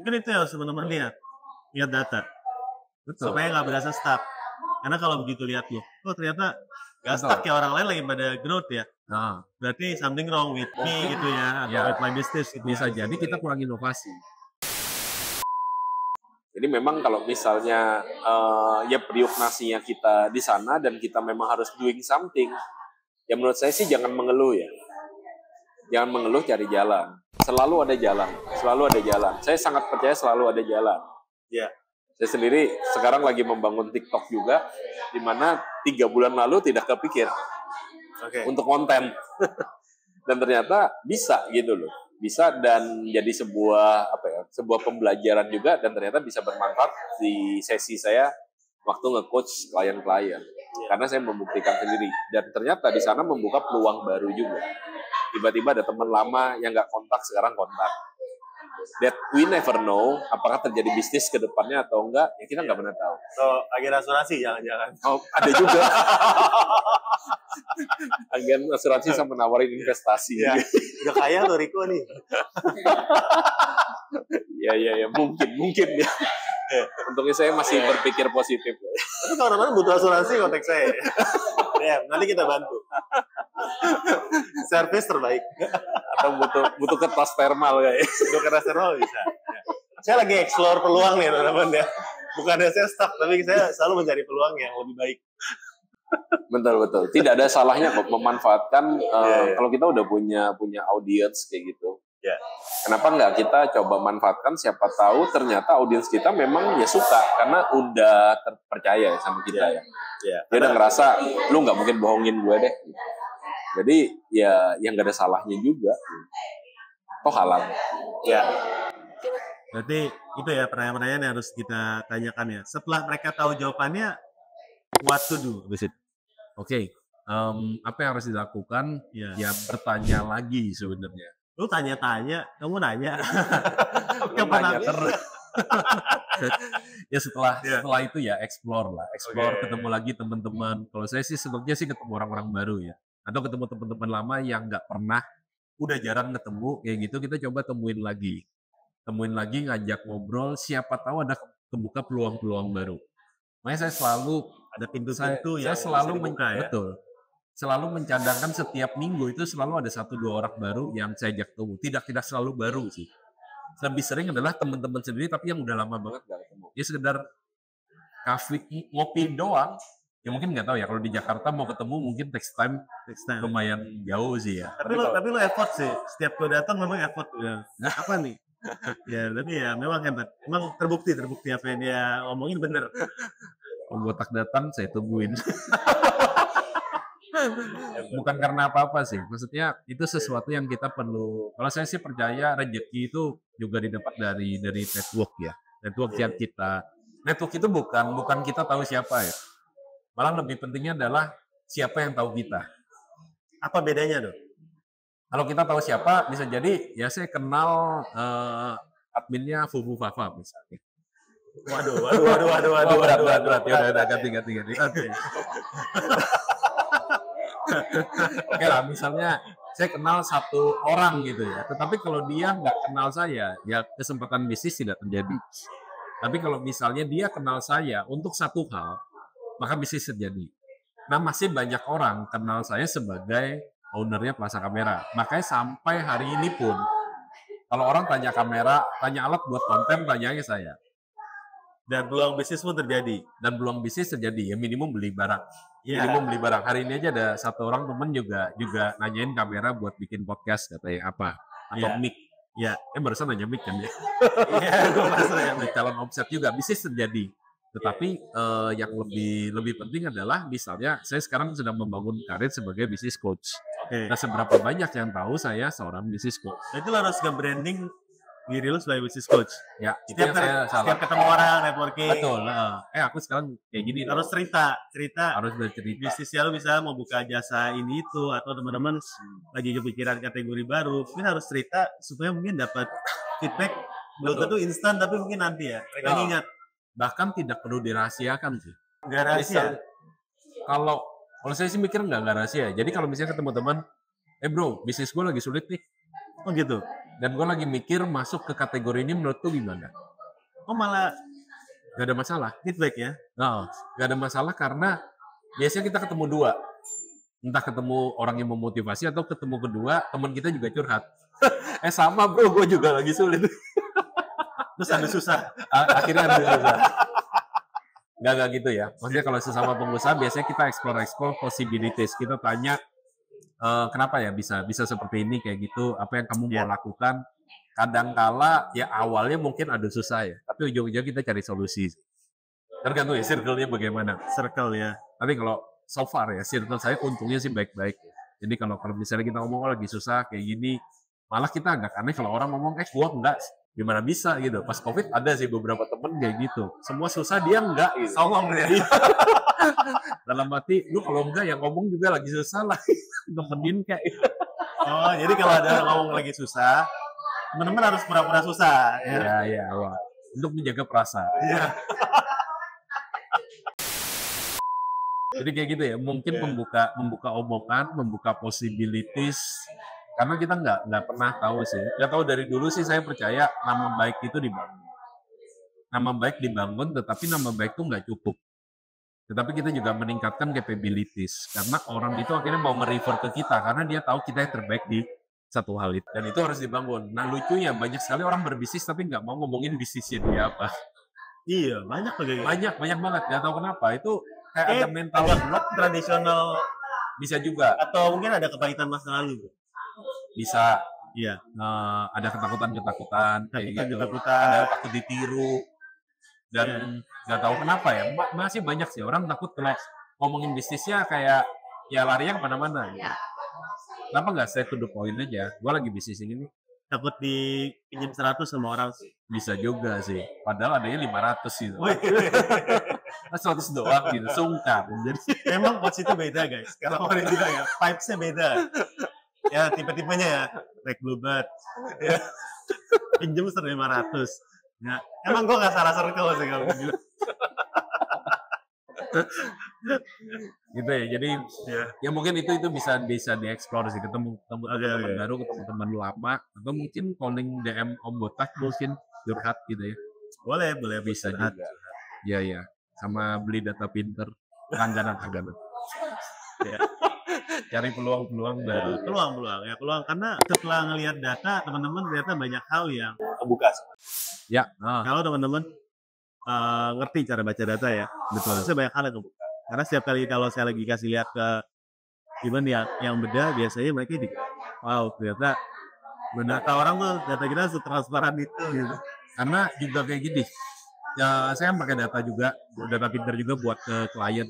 Mungkin itu yang harus teman-teman lihat data. Betul. Supaya nggak berasa stuck. Karena kalau begitu lihat loh, ternyata nggak stuck ya, orang lain lagi pada growth ya. Nah, Berarti something wrong with me gitu ya, atau with my business gitu. Bisa jadi kita kurang inovasi. Jadi memang kalau misalnya ya periuk nasinya kita di sana dan kita memang harus doing something, ya menurut saya sih jangan mengeluh ya. Jangan mengeluh, cari jalan. Selalu ada jalan, selalu ada jalan. Saya sangat percaya selalu ada jalan. Ya. Saya sendiri sekarang lagi membangun TikTok juga, di mana 3 bulan lalu tidak kepikir untuk konten. Dan ternyata bisa gitu loh. Bisa dan jadi sebuah sebuah pembelajaran juga, dan ternyata bisa bermanfaat di sesi saya waktu nge-coach klien-klien. Karena saya membuktikan sendiri, dan ternyata di sana membuka peluang baru juga. Tiba-tiba ada teman lama yang nggak kontak, sekarang kontak. That we never know apakah terjadi bisnis ke depannya atau enggak, ya kita nggak pernah tahu. So, agen asuransi jangan-jangan. Oh, ada juga. Agen asuransi sama nawarin investasi. Ya. Udah kaya lo Riko nih. Ya, mungkin ya. Untungnya saya masih berpikir positif. Tapi kalau teman-teman butuh asuransi, kontak saya. Ya, nanti kita bantu. Service terbaik. Atau butuh kertas thermal kayak. Butuh kertas thermal bisa. Ya. Saya lagi explore peluang nih teman-teman ya. Bukan saya stuck, tapi saya selalu mencari peluang yang lebih baik. Betul. Tidak ada salahnya kok memanfaatkan kalau kita udah punya audience kayak gitu. Yeah. Kenapa nggak kita coba manfaatkan, siapa tahu ternyata audiens kita memang ya suka karena udah terpercaya ya sama kita ya. Dia udah ngerasa lu nggak mungkin bohongin gue deh. Jadi ya yang nggak ada salahnya juga. Toh halal. Ya. Berarti itu ya pertanyaan-pertanyaan yang harus kita tanyakan ya. Setelah mereka tahu jawabannya, what to do? Oke. Apa yang harus dilakukan? Ya bertanya lagi sebenarnya. Lu tanya-tanya, kamu nanya. Nanya terus. Ya setelah itu ya explore lah. Ketemu lagi teman-teman. Kalau saya sih sebetulnya sih ketemu orang-orang baru ya. Atau ketemu teman-teman lama yang nggak pernah, udah jarang ketemu, kayak gitu kita coba temuin lagi, ngajak ngobrol, siapa tahu ada kebuka peluang-peluang baru. Makanya saya selalu ada pintu-pintu saya selalu selalu mencadangkan setiap minggu itu selalu ada 1-2 orang baru yang saya ajak ketemu. Tidak selalu baru sih. Lebih sering adalah teman-teman sendiri tapi yang udah lama banget gak ketemu. Ya sekedar kafe ngopi doang. Ya mungkin nggak tahu ya, kalau di Jakarta mau ketemu mungkin takes time. Lumayan jauh sih ya. Tapi lo effort sih. Setiap gue datang memang effort udah. Apa nih? Ya tapi ya memang hebat. Memang terbukti apa yang dia ngomongin bener. Botak datang saya tungguin. Bukan karena apa-apa sih. Maksudnya itu sesuatu yang kita perlu. Kalau saya sih percaya rezeki itu juga didapat dari network ya. Network yang network itu bukan kita tahu siapa ya. Malah lebih pentingnya adalah siapa yang tahu kita. Apa bedanya dong? Kalau kita tahu siapa, bisa jadi ya saya kenal adminnya Fufu Fafa misalnya. Waduh. Berat. Ya udah ganti. Oke lah, misalnya saya kenal satu orang gitu ya. Tetapi kalau dia nggak kenal saya, ya kesempatan bisnis tidak terjadi. Tapi kalau misalnya dia kenal saya untuk satu hal, maka bisnis terjadi. Nah, masih banyak orang kenal saya sebagai ownernya Plaza Kamera. Makanya sampai hari ini pun, kalau orang tanya kamera, tanya alat buat konten, tanyanya saya. Dan peluang bisnis pun terjadi. Ya minimum beli barang. Hari ini aja ada satu orang temen juga nanyain kamera buat bikin podcast, katanya apa? Atau mic. Ya, barusan nanya mic kan ya. Iya, gue barusan nanya mic. Calon omset juga, bisnis terjadi. Tetapi yang lebih penting adalah misalnya saya sekarang sedang membangun karir sebagai business coach. Nah, seberapa banyak yang tahu saya seorang business coach? Itu harus nge-branding diri lu sebagai business coach. Ya, setiap ketemu orang, networking. Betul. Aku sekarang kayak gini. Harus cerita. Harus bercerita. Bisnisnya lu bisa mau buka jasa ini itu, atau teman-teman lagi kepikiran kategori baru, mungkin harus cerita supaya mungkin dapat feedback. Belum tentu instan, tapi mungkin nanti ya. Mereka ingat. Bahkan tidak perlu dirahasiakan sih. Nggak rahasia. Kalau saya sih mikir nggak rahasia. Jadi kalau misalnya ketemu teman, bro, bisnis gue lagi sulit nih. Oh gitu. Dan gue lagi mikir masuk ke kategori ini menurut lu gimana? Oh malah Gak ada masalah. feedback ya? Nah, gak ada masalah karena biasanya kita ketemu dua. Entah ketemu orang yang memotivasi atau ketemu kedua, teman kita juga curhat. Sama bro, gue juga lagi sulit. Terus ada susah. Akhirnya ada susah. Gak gitu ya. Maksudnya kalau sesama pengusaha biasanya kita explore possibilities. Kita tanya kenapa ya bisa seperti ini kayak gitu. Apa yang kamu mau lakukan? Kadangkala ya awalnya mungkin ada susah ya. Tapi ujung-ujungnya kita cari solusi. Tergantung ya circle-nya bagaimana. Circle ya. Tapi kalau so far ya circle saya untungnya sih baik-baik. Jadi kalau misalnya kita ngomong lagi susah kayak gini, malah kita agak aneh kalau orang ngomong gua enggak. Gimana bisa gitu. Pas COVID ada sih beberapa temen kayak gitu. Semua susah dia enggak gitu. Songong ya. Dalam arti, lu kalau enggak yang ngomong juga lagi susah lah. Nemenin kayak. Oh, jadi kalau ada orang ngomong lagi susah, teman-teman harus pura-pura susah. Ya. Untuk menjaga perasaan. Iya. Jadi kayak gitu ya. Mungkin membuka omongan, membuka possibilities. Karena kita nggak pernah tahu sih. Nggak tahu dari dulu sih saya percaya nama baik itu dibangun. Nama baik dibangun, tetapi nama baik itu nggak cukup. Tetapi kita juga meningkatkan capabilities. Karena orang itu akhirnya mau merefer ke kita. Karena dia tahu kita yang terbaik di satu hal itu. Dan itu harus dibangun. Nah lucunya banyak sekali orang berbisnis tapi nggak mau ngomongin bisnisnya dia apa. Iya, banyak loh kayak gitu. Banyak banget. Nggak tahu kenapa. Itu kayak ada mental block tradisional. Bisa juga. Atau mungkin ada kepahitan masa lalu. Bisa. Iya. Ada ketakutan. Ketakutan. Ada takut ditiru. Dan nggak tahu kenapa ya. Masih banyak sih orang takut kalau ngomongin bisnisnya kayak ya larinya kemana-mana. Gitu. Kenapa nggak straight to the point aja? Gue lagi bisnis ini nih. Takut dipinjam 100 sama orang sih. Bisa juga sih. Padahal adanya 500 gitu. 100 doang gitu. Sungkan. Jadi memang coach itu beda guys. Kalau orang bilang ya, vibes-nya beda. Ya tipe-tipenya ya. Like Bluebird. Ya. Pinjam 500. Ya, emang gue gak salah circle sih kalau gitu. Gitu ya. Jadi ya mungkin itu bisa dieksplor sih, ketemu teman baru, ketemu teman lama, atau mungkin calling DM Om Botak mungkin curhat gitu ya. Boleh bisa juga. Iya. Sama beli data pinter, langganan. Ya. Cari peluang baru. Peluang karena setelah ngelihat data teman-teman ternyata banyak hal yang kebuka. Ya. Kalau teman-teman ngerti cara baca data ya, betul. Saya banyak hal yang kebuka. Karena setiap kali kalau saya lagi kasih lihat ke event yang beda, biasanya mereka wow ternyata data orang tuh data kita setransparan itu gitu. Karena juga kayak gini, ya saya pakai data juga, data pinter juga buat ke klien.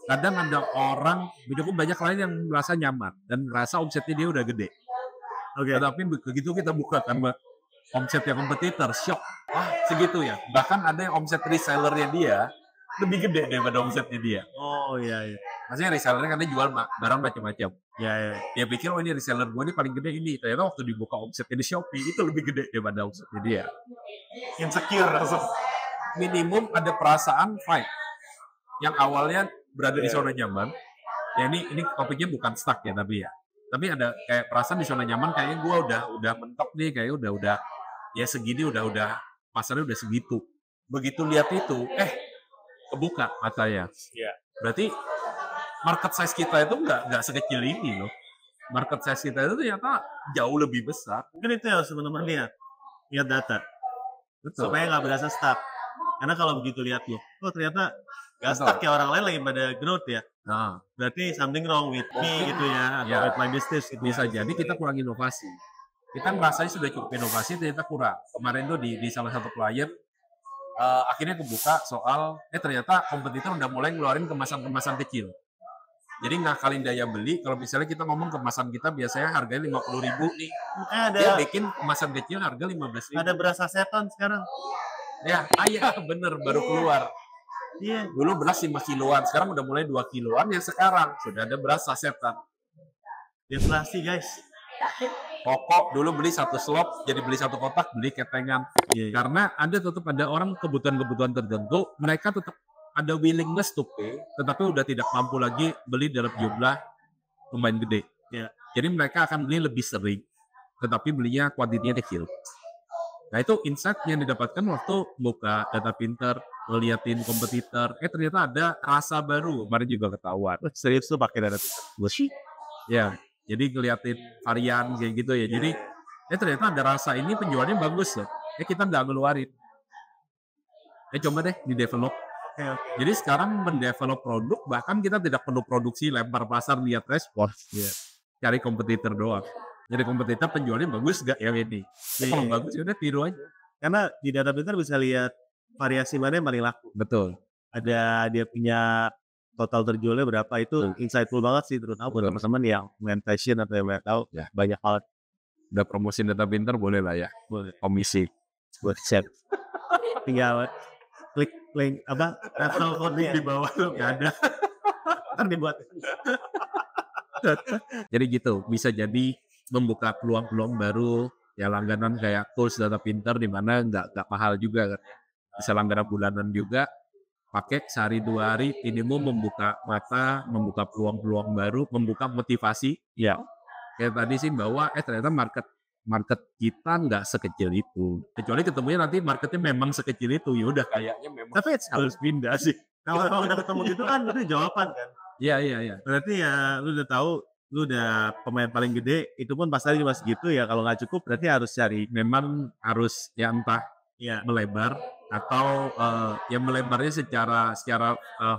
Kadang ada orang, cukup banyak klien yang merasa nyaman dan merasa omsetnya dia udah gede. Tapi begitu kita buka kan omset yang kompetitor, shock. Segitu ya. Bahkan ada yang omset resellernya dia lebih gede daripada omsetnya dia. Oh iya. Maksudnya resellernya kan dia jual barang macam-macam. Iya. Dia pikir ini reseller gue ini paling gede ini. Ternyata waktu dibuka omsetnya di Shopee itu lebih gede daripada omsetnya dia. Insecure langsung. Minimum ada perasaan fight. Yang awalnya berada di zona nyaman. Ya ini topiknya bukan stuck ya tapi ya. Tapi ada kayak perasaan di zona nyaman kayaknya gue udah mentok nih, kayak udah ya segini udah pasarnya udah segitu. Begitu lihat itu, kebuka matanya. Iya. Berarti market size kita itu nggak sekecil ini loh. Market size kita itu ternyata jauh lebih besar. Mungkin itu yang harus teman-teman lihat data. Betul. Supaya nggak berasa stuck. Karena kalau begitu lihat ternyata nggak stuck ya, orang lain lagi pada growth ya. Nah, berarti something wrong with me gitu ya, atau with my business gitu. Bisa jadi kita kurang inovasi. Kita merasanya sudah cukup inovasi, ternyata kurang. Kemarin tuh di salah satu klien, akhirnya kebuka soal, ternyata kompetitor udah mulai ngeluarin kemasan-kemasan kecil. Jadi ngakalin daya beli, kalau misalnya kita ngomong kemasan kita biasanya harganya 50.000 nih. Dia bikin kemasan kecil harga 15.000. Ada beras sasetan sekarang. Ya, bener, baru keluar. Iya. Dulu beras 5 kiloan, sekarang udah mulai 2 kiloan, yang sekarang sudah ada beras sasetan. Deflasi guys. Pokok dulu beli 1 slop, jadi beli 1 kotak, beli ketengan. Karena tetap ada orang kebutuhan-kebutuhan tertentu, mereka tetap ada willingness to pay, tetapi udah tidak mampu lagi beli dalam jumlah lumayan gede. Jadi mereka akan beli lebih sering. tetapi belinya kuantitinya kecil. Nah itu insight yang didapatkan waktu buka Data Pinter, ngeliatin kompetitor, ternyata ada rasa baru, kemarin juga ketahuan. Serius tuh pakai Data Pinter? Ya, jadi ngeliatin varian kayak gitu ya. Jadi ternyata ada rasa ini penjualannya bagus loh. Kita nggak ngeluarin. Coba deh di develop. Jadi sekarang mendevelop produk, bahkan kita tidak perlu produksi, lempar pasar, lihat respon. Cari kompetitor doang. Jadi kompetitor penjualnya bagus gak yang ini? Kalau bagus ya udah tiru aja. Karena di Data Pinter bisa lihat variasi mana yang paling laku. Betul. Ada dia punya total terjualnya berapa, itu insightful banget sih, terutama buat teman-teman yang main fashion atau yang tahu banyak hal. Udah promosi Data Pinter boleh lah ya. Boleh. Komisi. Buat share. Tinggal klik link apa? Referral code di bawah tuh nggak ada. Kan dibuat. Jadi gitu, bisa jadi membuka peluang-peluang baru ya, langganan kayak tools Data Pinter di mana nggak mahal juga kan. Bisa langganan bulanan juga, pakai sehari 2 hari minimum, membuka mata, membuka peluang-peluang baru, membuka motivasi. Ya, kayak tadi sih bahwa ternyata market kita nggak sekecil itu. Kecuali ketemunya nanti marketnya memang sekecil itu, ya udah kayaknya memang. Tapi harus pindah sih. Kalau udah ketemu gitu kan itu jawaban kan. Iya. Berarti ya lu udah tahu, lu udah pemain paling gede, itu pun pasarnya cuma segitu ya. Kalau nggak cukup berarti harus cari, memang harus ya entah melebar atau ya melebarnya secara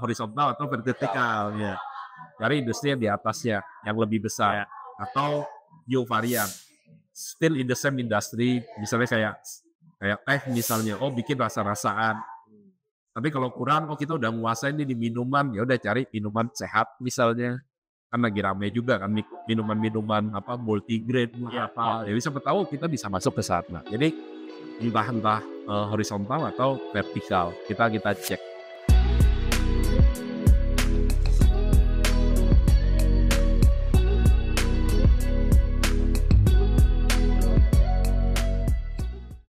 horizontal atau vertikal ya. Cari industri yang di atasnya yang lebih besar atau new varian. Still in the same industry, misalnya kayak misalnya bikin rasa-rasaan. Tapi kalau kurang, kita udah nguasain ini di minuman, ya udah cari minuman sehat misalnya. Kan lagi rame juga kan minuman-minuman multigrain apa. Jadi siapa tahu kita bisa masuk ke sana. Jadi entah horizontal atau vertikal, kita cek.